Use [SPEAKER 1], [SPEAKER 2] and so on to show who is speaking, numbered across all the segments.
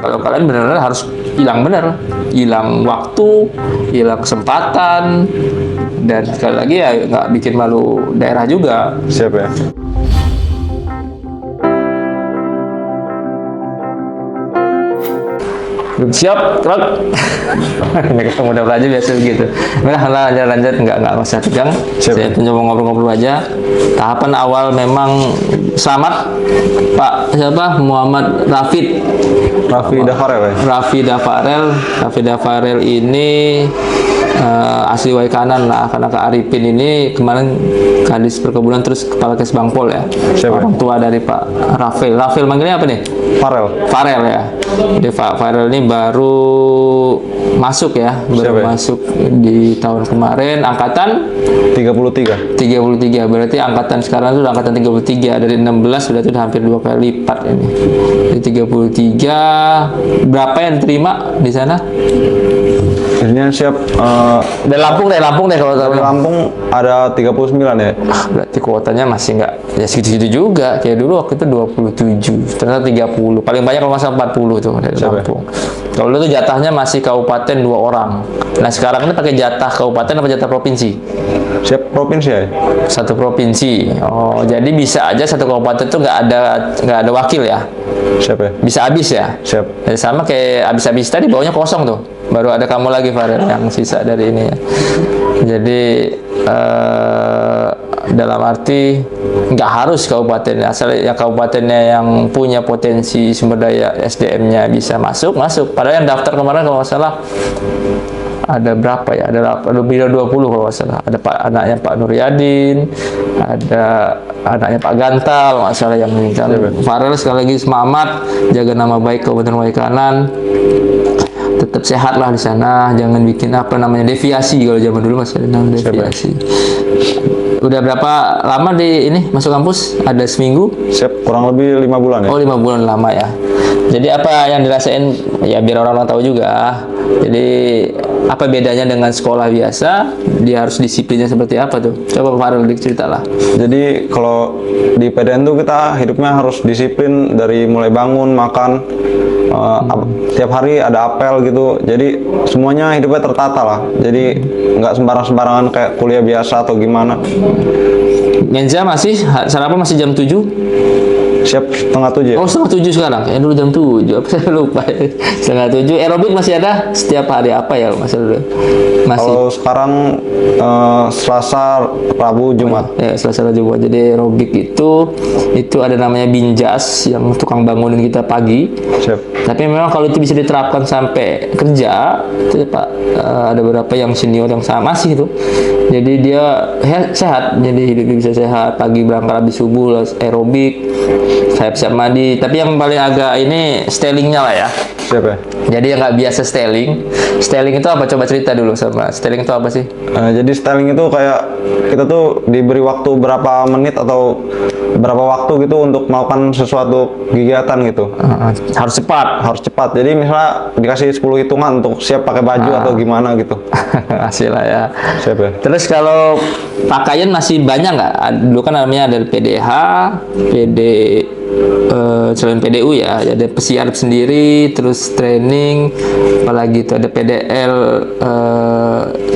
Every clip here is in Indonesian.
[SPEAKER 1] Kalau kalian benar-benar harus hilang benar, hilang waktu, hilang kesempatan, dan sekali lagi ya nggak bikin malu daerah juga.
[SPEAKER 2] Siap ya.
[SPEAKER 1] Siap, truk. Mudah belajar biasa begitu. Nah, lanjut, nggak usah tegang.
[SPEAKER 2] Siap.
[SPEAKER 1] Saya coba ngobrol-ngobrol aja. Tahapan awal memang selamat Pak siapa Muhammad
[SPEAKER 2] Raffi Dafarel ya.
[SPEAKER 1] Raffi Dafarel ini asli Waikanan lah, karena Kak Arifin ini kemarin Kadis Perkebunan terus Kepala Kes Bangpol ya.
[SPEAKER 2] Siapa?
[SPEAKER 1] Orang tua dari Pak Rafael manggilnya apa nih? Farel ya. Jadi Pak Farel ini baru masuk ya, baru masuk di tahun kemarin, angkatan
[SPEAKER 2] 33.
[SPEAKER 1] Berarti angkatan sekarang itu udah angkatan 33, dari 16 berarti udah hampir 2 kali lipat ini. Jadi 33, berapa yang terima di sana?
[SPEAKER 2] Akhirnya siap.
[SPEAKER 1] Dari Lampung deh kalau
[SPEAKER 2] Dari Lampung ada 39 ya.
[SPEAKER 1] Berarti kuotanya masih nggak ya segitu-segitu juga. Kayak dulu waktu itu 27, ternyata 30. Paling banyak kalau masalah 40 tuh dari Lampung. Kalau dulu tuh jatahnya masih kabupaten 2 orang. Nah sekarang ini pakai jatah kabupaten apa jatah provinsi?
[SPEAKER 2] Siap provinsi ya.
[SPEAKER 1] Satu provinsi. Oh, jadi bisa aja satu kabupaten tuh nggak ada wakil ya?
[SPEAKER 2] Siap ya.
[SPEAKER 1] Bisa habis ya?
[SPEAKER 2] Siap.
[SPEAKER 1] Jadi sama kayak habis tadi bawahnya kosong tuh. Baru ada kamu lagi Farel yang sisa dari ini ya. Jadi dalam arti nggak harus kabupaten, asal ya kabupatennya yang punya potensi sumber daya SDM-nya bisa masuk. Padahal yang daftar kemarin kalau nggak salah ada berapa ya? Ada lebih dari 20 kalau nggak salah. Ada anaknya Pak Nuryadin, ada anaknya Pak Gantal, nggak salah yang meninggal. Farel sekali lagi semangat, jaga nama baik Kabupaten Waikanan. Tetap sehat lah di sana, jangan bikin apa namanya deviasi. Kalau zaman dulu masih ada nama deviasi. Udah berapa lama di ini masuk kampus? Ada seminggu?
[SPEAKER 2] Siap, kurang lebih 5 bulan ya.
[SPEAKER 1] Oh 5 bulan, lama ya. Jadi apa yang dirasain ya biar orang-orang tahu juga. Jadi apa bedanya dengan sekolah biasa? Dia harus disiplinnya seperti apa tuh? Coba Pak Farel cerita lah.
[SPEAKER 2] Jadi kalau di PDN tuh kita hidupnya harus disiplin dari mulai bangun, makan, tiap hari ada apel gitu. Jadi semuanya hidupnya tertata lah. Jadi nggak sembarangan kayak kuliah biasa atau gimana.
[SPEAKER 1] Menja masih sarapan masih jam 7?
[SPEAKER 2] Siap, setengah 7 ya?
[SPEAKER 1] Oh, setengah 7 sekarang. Ya dulu jam 7. Apa saya lupa. Setengah 7. Aerobik masih ada setiap hari apa ya Mas dulu? Masih.
[SPEAKER 2] Kalau sekarang Selasa, Rabu, Jumat.
[SPEAKER 1] Ya, Selasa, Jumat. Jadi aerobik itu ada namanya binjas yang tukang bangunin kita pagi.
[SPEAKER 2] Siap.
[SPEAKER 1] Tapi memang kalau itu bisa diterapkan sampai kerja, itu Pak, ada beberapa yang senior yang sama masih itu. Jadi dia sehat, jadi hidupnya bisa sehat. Pagi berangkat habis subuh aerobik, siap-siap mandi. Tapi yang paling agak ini stylingnya lah ya.
[SPEAKER 2] Siap ya.
[SPEAKER 1] Jadi yang nggak biasa styling itu apa? Coba cerita dulu sama styling itu apa sih?
[SPEAKER 2] Jadi styling itu kayak kita tuh diberi waktu berapa menit atau berapa waktu gitu untuk melakukan sesuatu kegiatan gitu.
[SPEAKER 1] Harus cepat.
[SPEAKER 2] Jadi misalnya dikasih 10 hitungan untuk siap pakai baju atau gimana gitu.
[SPEAKER 1] Hasil lah ya.
[SPEAKER 2] Siap ya.
[SPEAKER 1] Terus kalau pakaian masih banyak nggak? Dulu kan namanya ada PDH, selain PDU ya, ada pesiar sendiri, terus training, apalagi itu ada PDL,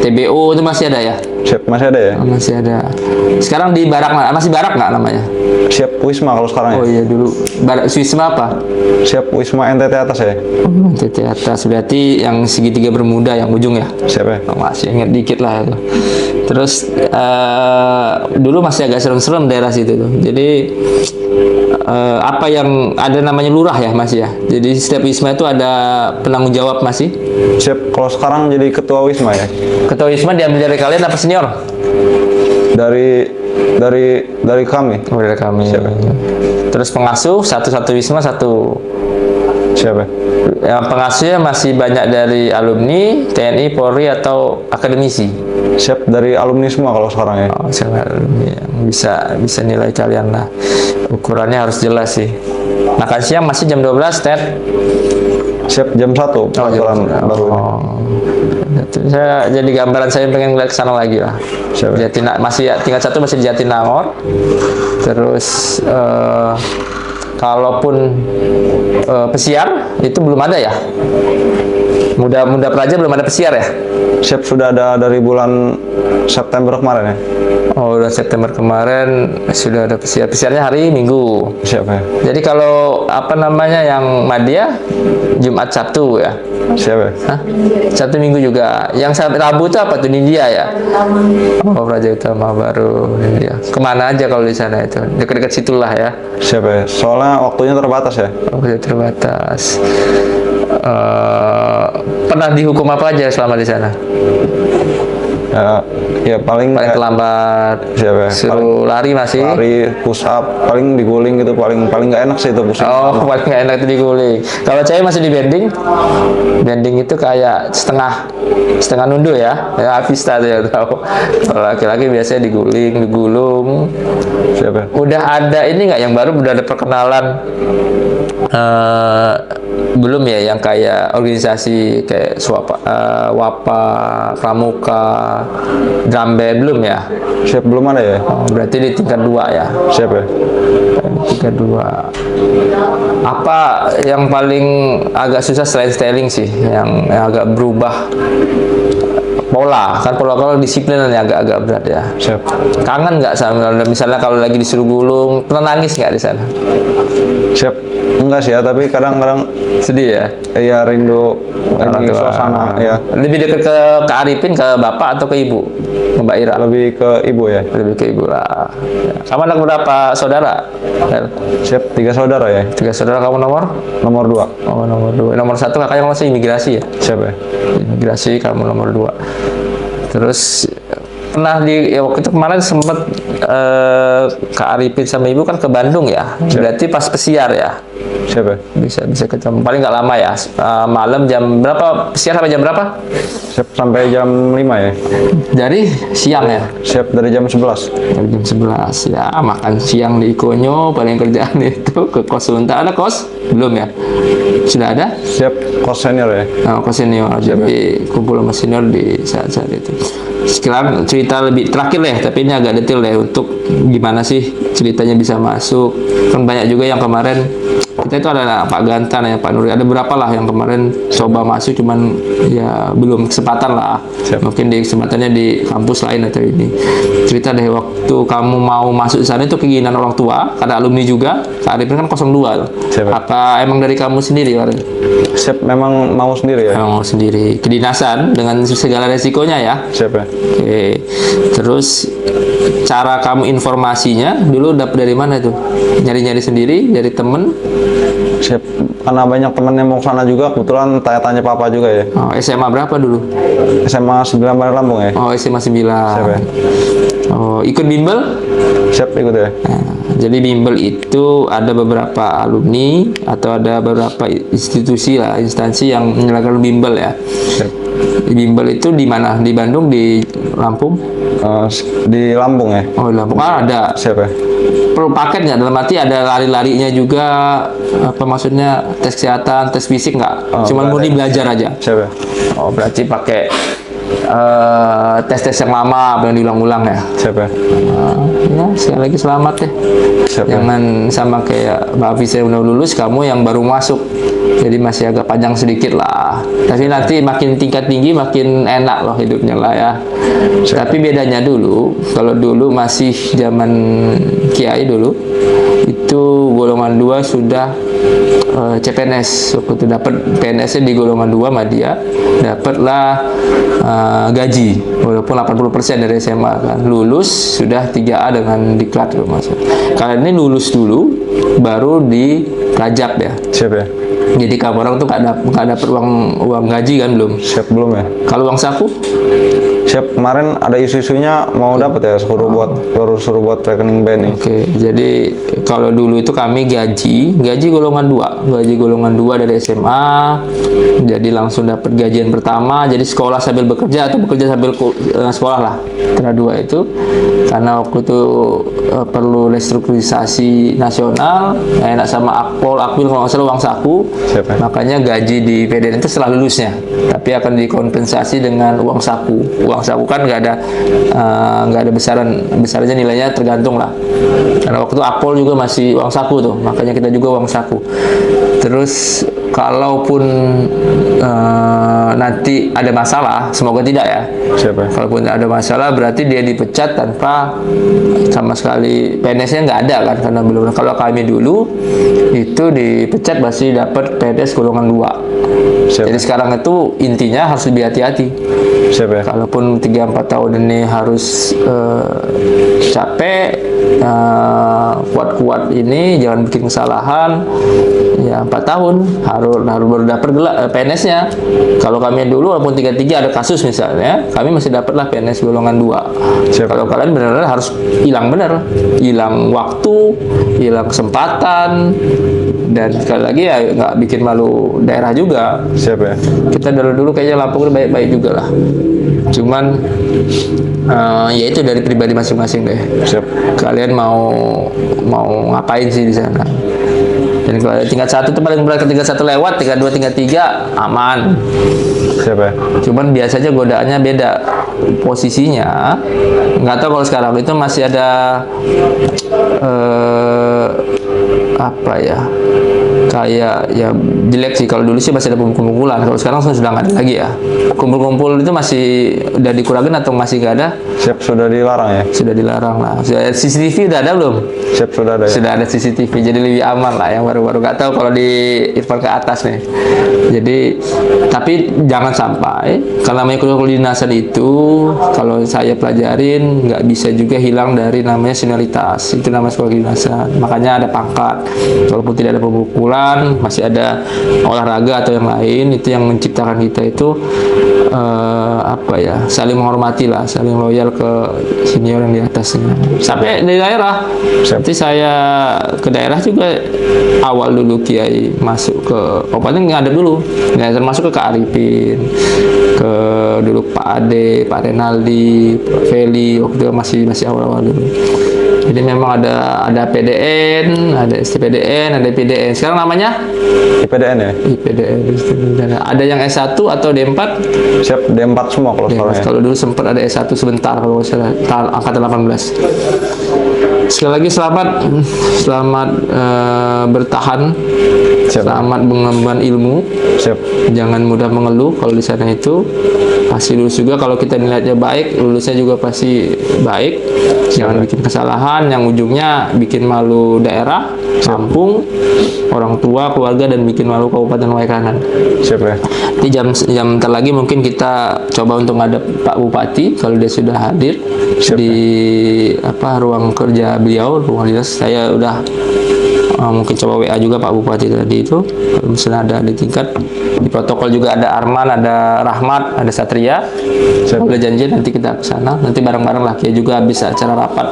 [SPEAKER 1] TBO itu masih ada ya?
[SPEAKER 2] Siap, masih ada ya?
[SPEAKER 1] Masih ada. Sekarang di Barak masih Barak nggak namanya?
[SPEAKER 2] Siap Wisma kalau sekarang ya?
[SPEAKER 1] Oh iya dulu. Barak Wisma apa?
[SPEAKER 2] Siap Wisma NTT atas ya?
[SPEAKER 1] NTT atas berarti yang segitiga bermuda yang ujung ya?
[SPEAKER 2] Siap ya?
[SPEAKER 1] Oh, masih ingat dikit lah itu. Terus dulu masih agak serem-serem daerah situ tuh. Jadi apa yang ada namanya lurah ya Mas ya. Jadi setiap Wisma itu ada penanggung jawab masih.
[SPEAKER 2] Siap. Kalau sekarang jadi ketua Wisma ya.
[SPEAKER 1] Ketua Wisma diambil dari kalian apa senior?
[SPEAKER 2] Dari kami.
[SPEAKER 1] Oh, dari kami.
[SPEAKER 2] Siap.
[SPEAKER 1] Terus pengasuh satu Wisma satu.
[SPEAKER 2] Siap ya.
[SPEAKER 1] Yang pengasuhnya masih banyak dari alumni TNI, Polri atau akademisi.
[SPEAKER 2] Siap, dari alumni semua kalau sekarang ya.
[SPEAKER 1] Oh, alumni yang bisa nilai kalian lah. Ukurannya harus jelas sih. Makan siang masih jam 12, Ted.
[SPEAKER 2] Siap, jam 1 peraturan baru ini.
[SPEAKER 1] Saya jadi gambaran saya pengen ngeliat kesana lagi lah. Masih ya, tingkat 1 masih di Jatinangor. Terus Kalaupun pesiar itu belum ada ya. Muda Praja belum ada pesiar ya.
[SPEAKER 2] Siap, sudah ada dari bulan September kemarin ya.
[SPEAKER 1] Oh, udah September kemarin sudah ada pesiar. Pesiarnya hari Minggu.
[SPEAKER 2] Siap ya.
[SPEAKER 1] Jadi kalau apa namanya yang Madya Jumat Sabtu ya.
[SPEAKER 2] Siap ya.
[SPEAKER 1] Hah? Sabtu Minggu juga. Yang Rabu itu apa tuh? India ya. Oh, Praja Utama Baru India. Kemana aja kalau di sana itu? Dekat-dekat situlah ya.
[SPEAKER 2] Siap ya. Soalnya waktunya terbatas ya.
[SPEAKER 1] Waktu terbatas. Pernah dihukum apa aja selama di sana?
[SPEAKER 2] Ya paling
[SPEAKER 1] Paling terlambat.
[SPEAKER 2] Siapa ya?
[SPEAKER 1] Suruh lari masih.
[SPEAKER 2] lari, push up, paling diguling gitu, paling nggak enak sih itu pusing.
[SPEAKER 1] Oh, paling nggak enak itu diguling. Kalau cewek masih di bending. Bending itu kayak setengah nunduk ya. Ya Avista tuh ya tahu. Kalau laki-laki biasanya digulung.
[SPEAKER 2] Siapa ya?
[SPEAKER 1] Udah ada ini nggak yang baru? Udah ada perkenalan? Belum ya, yang kayak organisasi kayak WAPA, Pramuka, Drum Band belum ya?
[SPEAKER 2] Siap, belum ada ya.
[SPEAKER 1] Oh, berarti di tingkat 2 ya.
[SPEAKER 2] Siap ya.
[SPEAKER 1] Tingkat 2. Apa yang paling agak susah selain styling sih, yang agak berubah pola? Kan pola kalau disiplin yang agak berat ya.
[SPEAKER 2] Siap.
[SPEAKER 1] Kangen nggak sama misalnya kalau lagi disuruh gulung, pernah nangis nggak di sana?
[SPEAKER 2] Siap. Enggak sih ya, tapi kadang-kadang
[SPEAKER 1] Sedih ya.
[SPEAKER 2] ya rindu ini suasana ya.
[SPEAKER 1] Lebih dekat ke Arifin, ke bapak atau ke ibu? Ke Mbak Ira?
[SPEAKER 2] Lebih ke ibu ya.
[SPEAKER 1] Lebih ke ibu lah. Ya. Kamu anak berapa saudara?
[SPEAKER 2] Siap, 3 saudara ya.
[SPEAKER 1] 3 saudara. Kamu nomor?
[SPEAKER 2] Nomor 2.
[SPEAKER 1] Oh, nomor 2. Nomor 1 kakaknya masih imigrasi ya?
[SPEAKER 2] Siap ya.
[SPEAKER 1] Imigrasi, kamu nomor 2. Terus pernah ya waktu itu kemarin sempat Kak Arifin sama ibu kan ke Bandung ya. Berarti pas pesiar ya.
[SPEAKER 2] Siap ya.
[SPEAKER 1] Bisa ketemu. Paling nggak lama ya. Malam jam berapa? Pesiar sampai jam berapa?
[SPEAKER 2] Siap, sampai jam 5 ya.
[SPEAKER 1] Dari siang ya.
[SPEAKER 2] Siap, dari jam 11.
[SPEAKER 1] Dari jam 11 ya, makan siang di Konyo, paling kerjaan itu ke kos sebentar. Ada kos? Belum ya? Sudah ada?
[SPEAKER 2] Siap, kos senior ya.
[SPEAKER 1] Oh, kos senior. Jadi kumpul sama senior di saat-saat itu. Sekarang cerita lebih terakhir deh, tapi ini agak detail deh untuk gimana sih ceritanya bisa masuk. Kan banyak juga yang kemarin kita itu ada Pak Gantan ya, Pak Nuri, ada berapa lah yang kemarin coba masuk cuman ya belum kesempatan lah.
[SPEAKER 2] Siap.
[SPEAKER 1] Mungkin di kesempatannya di kampus lain atau ini. Cerita deh waktu kamu mau masuk sana itu keinginan orang tua, ada alumni juga. Kak Arifin kan 02 tuh.
[SPEAKER 2] Siap.
[SPEAKER 1] Apa emang dari kamu sendiri Warren?
[SPEAKER 2] Siap, memang mau sendiri ya.
[SPEAKER 1] Emang mau sendiri. Kedinasan dengan segala resikonya ya.
[SPEAKER 2] Siap ya.
[SPEAKER 1] Oke. Terus cara kamu informasinya dulu dapat dari mana tuh? Nyari-nyari sendiri, dari temen?
[SPEAKER 2] Siap, karena banyak temen yang mau ke sana juga, kebetulan tanya-tanya papa juga ya.
[SPEAKER 1] Oh, SMA berapa dulu?
[SPEAKER 2] SMA 9 Bandar Lampung ya.
[SPEAKER 1] Oh, SMA 9.
[SPEAKER 2] Siap ya.
[SPEAKER 1] Oh, ikut bimbel?
[SPEAKER 2] Siap, ikut ya.
[SPEAKER 1] Nah, jadi bimbel itu ada beberapa alumni atau ada beberapa institusi lah, instansi yang menyelenggarakan bimbel ya.
[SPEAKER 2] Siap.
[SPEAKER 1] Bimbel itu di mana? Di Bandung, di Lampung?
[SPEAKER 2] Di Lampung ya.
[SPEAKER 1] Oh, di Lampung. Ah, ada.
[SPEAKER 2] Siap ya.
[SPEAKER 1] Perlu paket nggak? Dalam arti ada lari-larinya juga, apa maksudnya, tes kesehatan, tes fisik nggak?
[SPEAKER 2] Oh,
[SPEAKER 1] Cuman murni belajar aja.
[SPEAKER 2] Siap ya.
[SPEAKER 1] Oh, berarti pakai tes-tes yang lama yang diulang-ulang ya.
[SPEAKER 2] Siap ya.
[SPEAKER 1] Ya, sekali lagi selamat ya.
[SPEAKER 2] Siap ya.
[SPEAKER 1] Jangan sama kayak Mbak Hafiz yang udah lulus, kamu yang baru masuk. Jadi masih agak panjang sedikit lah. Tapi nanti makin tingkat tinggi makin enak loh hidupnya lah ya. Tapi bedanya dulu, kalau dulu masih zaman Kiai dulu, itu golongan 2 sudah CPNS. Waktu itu dapat PNS-nya di golongan 2 Madya, dapatlah gaji walaupun 80% dari SMA kan. Lulus sudah 3A dengan diklat loh Mas. Kalian ini lulus dulu baru di Rajab ya.
[SPEAKER 2] Siap ya.
[SPEAKER 1] Jadi kamu orang tuh nggak dapat uang gaji kan belum?
[SPEAKER 2] Siap, belum ya.
[SPEAKER 1] Kalau uang saku?
[SPEAKER 2] Siap, kemarin ada isu-isunya mau dapat ya, baru suruh buat rekening BNI.
[SPEAKER 1] Oke, jadi kalau dulu itu kami gaji golongan 2 dari SMA, jadi langsung dapat gajian pertama, jadi sekolah sambil bekerja atau bekerja sambil sekolah lah, antara 2 itu, karena waktu itu perlu restrukturisasi nasional, enak sama Akpol, Akmil kalau nggak salah uang saku,
[SPEAKER 2] Siap, ya.
[SPEAKER 1] makanya gaji di PDN itu setelah lulusnya, tapi akan dikompensasi dengan uang saku, uang uang saku kan nggak ada besarnya nilainya tergantung lah. Karena waktu itu Akpol juga masih uang saku tuh, makanya kita juga uang saku. Terus kalaupun nanti ada masalah, semoga tidak ya.
[SPEAKER 2] Siapa?
[SPEAKER 1] Kalaupun ada masalah berarti dia dipecat tanpa sama sekali PNS-nya nggak ada kan, karena belum. Kalau kami dulu itu dipecat masih dapat PNS golongan 2.
[SPEAKER 2] Siapa?
[SPEAKER 1] Jadi sekarang itu intinya harus lebih hati-hati.
[SPEAKER 2] Siapa?
[SPEAKER 1] Kalaupun 3-4 tahun ini harus capek, kuat-kuat ini, jangan bikin kesalahan. Ya 4 tahun harus baru dapat PNS-nya. Kalau kami dulu walaupun 3-3 ada kasus misalnya, kami masih dapatlah PNS golongan 2.
[SPEAKER 2] Siapa?
[SPEAKER 1] Kalau kalian benar-benar harus hilang benar, hilang waktu, hilang kesempatan, dan sekali lagi ya nggak bikin malu daerah juga.
[SPEAKER 2] Siapa ya?
[SPEAKER 1] Kita dulu kayaknya Lampung ini baik-baik juga lah. Cuman ya itu dari pribadi masing-masing deh.
[SPEAKER 2] Siap.
[SPEAKER 1] Kalian mau ngapain sih di sana? Dan kalau tingkat 1 itu paling berat, tingkat 1 lewat, tingkat 2, tingkat 3 aman.
[SPEAKER 2] Siapa ya?
[SPEAKER 1] Cuman biasanya godaannya beda posisinya. Nggak tahu kalau sekarang itu masih ada apa ya, kayak ya jelek sih. Kalau dulu sih masih ada kumpul-kumpulan, kalau sekarang sudah nggak ada lagi ya. Kumpul-kumpul itu masih udah dikurangin atau masih nggak ada?
[SPEAKER 2] Siap, sudah dilarang ya?
[SPEAKER 1] Sudah dilarang lah. CCTV udah ada belum?
[SPEAKER 2] Siap, sudah ada ya?
[SPEAKER 1] Sudah ada CCTV, jadi lebih aman lah. Yang baru-baru nggak tahu kalau di Irfan ke atas nih. Jadi tapi jangan sampai kalau namanya kedinasan itu, kalau saya pelajarin nggak bisa juga hilang dari namanya senioritas. Itu namanya sekolah kedinasan. Makanya ada pangkat. Walaupun tidak ada pemukulan, masih ada olahraga atau yang lain. Itu yang menciptakan kita itu apa ya, saling menghormati lah, saling loyal ke senior yang di atasnya. Sampai di daerah, nanti saya ke daerah juga awal dulu Kiai masuk ke kabupaten ngadep dulu, termasuk ke Kak Arifin, ke dulu Pak Ade, Pak Renaldi, Pak Feli, waktu itu masih awal-awal dulu. Jadi memang ada PDN, ada STPDN, ada PDN. Sekarang namanya
[SPEAKER 2] IPDN ya?
[SPEAKER 1] IPDN. Ada yang S1 atau D4?
[SPEAKER 2] Siap, D4 semua kalau
[SPEAKER 1] D4.
[SPEAKER 2] soalnya.
[SPEAKER 1] Kalau dulu sempat ada S1 sebentar kalau saya angkatan 18. Sekali lagi selamat bertahan.
[SPEAKER 2] Siap.
[SPEAKER 1] Selamat mengemban ilmu.
[SPEAKER 2] Siap.
[SPEAKER 1] Jangan mudah mengeluh kalau di sana itu. Pasti lulus juga, kalau kita nilainya baik, lulusnya juga pasti baik. Jangan bikin kesalahan yang ujungnya bikin malu daerah, kampung, orang tua, keluarga, dan bikin malu Kabupaten Waikanan.
[SPEAKER 2] Siap ya?
[SPEAKER 1] Nanti jam bentar lagi mungkin kita coba untuk ngadep Pak Bupati kalau dia sudah hadir.
[SPEAKER 2] Siap,
[SPEAKER 1] di ruang kerja beliau, ruang dinas. Saya udah mungkin coba WA juga Pak Bupati tadi itu, kalau misalnya ada di tingkat. Di protokol juga ada Arman, ada Rahmat, ada Satria.
[SPEAKER 2] Siap.
[SPEAKER 1] Udah janji nanti kita ke sana. Nanti bareng-bareng lah, Kia juga bisa acara rapat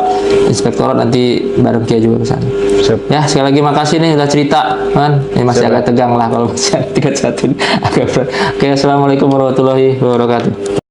[SPEAKER 1] inspektorat, nanti bareng Kia juga ke sana.
[SPEAKER 2] Siap.
[SPEAKER 1] Ya, sekali lagi makasih nih udah cerita, kan. Ini masih
[SPEAKER 2] Siap.
[SPEAKER 1] agak tegang lah kalau misalnya tingkat 1 agak berat. Oke, assalamualaikum warahmatullahi wabarakatuh.